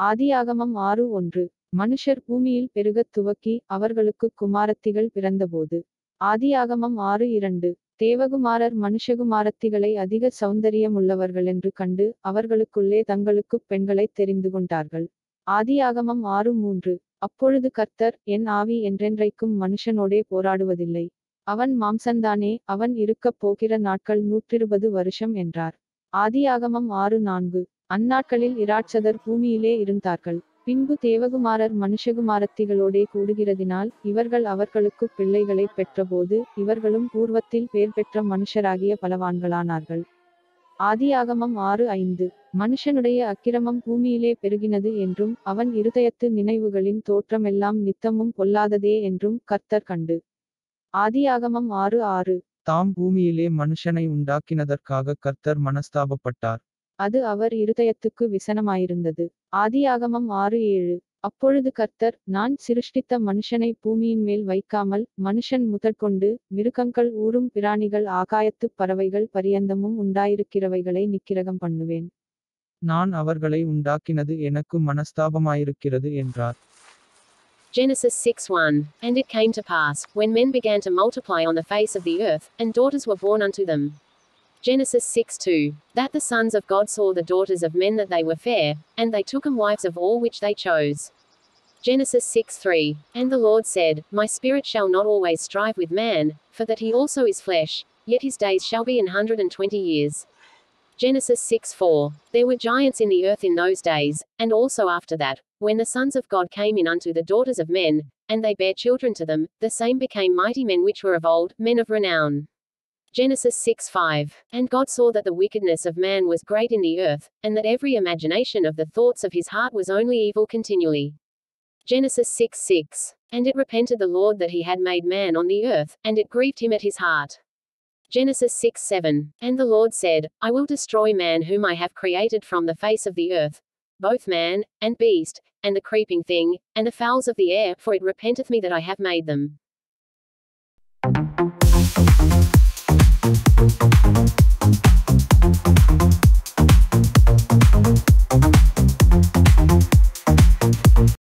ஆதியாகமம் 6:1. மனுஷர் பூமியில் பெருகத் துவக்கி அவர்களுக்குக் குமாரத்திகள் பிறந்தபோது. ஆதியாகமம் 6:2. தேவகுமாரர் மனுஷகுமாரத்திகளை அதிக சௌந்தரியமுள்ளவர்களென்று கண்டு அவர்களுக்குள்ளே தங்களுக்குப் பெண்களைத் தெரிந்துகொண்டார்கள். ஆதியாகமம் 6:3. அப்பொழுது கர்த்தர், என் ஆவி என்றென்றைக்கும் மனுஷனோடே போராடுவதில்லை. அவன் மாம்சந்தானே, அவன் இருக்கப் போகிற நாட்கள் 120 வருஷம் என்றார். ஆதியாகமம் 6:4. அந்நாட்களில் இராட்சதர் பூமியிலே இருந்தார்கள். பின்பு தேவகுமாரர் மனுஷகுமாரத்திகளோடே கூடுகிறதினால் இவர்கள் அவர்களுக்குப் பிள்ளைகளைப் பெற்றபோது இவர்களும் பூர்வத்தில் பேர்பெற்ற மனுஷராகிய பலவான்களானார்கள். ஆதியாகமம் 6:5. மனுஷனுடைய அக்கிரமம் பூமியிலே பெருகினது என்றும் அவன் இருதயத்து நினைவுகளின் தோற்றமெல்லாம் நித்தமும் பொல்லாததே என்றும் கர்த்தர் கண்டு. ஆதியாகமம் 6:6. தாம் பூமியிலே மனுஷனை உண்டாக்கினதற்காக கர்த்தர் மனஸ்தாபப்பட்டார். அது அவர் இருதயத்துக்கு விசனமாயிருந்தது. ஆதியாகமம் 6:7. அப்பொழுது கர்த்தர், நான் சிருஷ்டித்த மனுஷனை பூமியின்மேல் வைக்காமல் மனுஷன் முதற்கொண்டு மிருகங்கள் ஊரும் பிராணிகள் ஆகாயத்துப் பறவைகள் பரியந்தமும் உண்டாயிருக்கிறவைகளை நிக்கிரகம் பண்ணுவேன். நான் அவர்களை உண்டாக்கினது எனக்கு மனஸ்தாபமாயிருக்கிறது என்றார். Genesis 6:1. And it came to pass, when men began to multiply on the face of the earth, and daughters were born unto them. Genesis 6:2. That the sons of God saw the daughters of men that they were fair, and they took them wives of all which they chose. Genesis 6:3. And the Lord said, My spirit shall not always strive with man, for that he also is flesh, yet his days shall be 120 years. Genesis 6:4. There were giants in the earth in those days, and also after that, when the sons of God came in unto the daughters of men, and they bare children to them, the same became mighty men which were of old, men of renown. Genesis 6:5. And God saw that the wickedness of man was great in the earth, and that every imagination of the thoughts of his heart was only evil continually. Genesis 6:6. And it repented the Lord that he had made man on the earth, and it grieved him at his heart. Genesis 6:7. And the Lord said, I will destroy man whom I have created from the face of the earth, both man, and beast, and the creeping thing, and the fowls of the air, for it repenteth me that I have made them.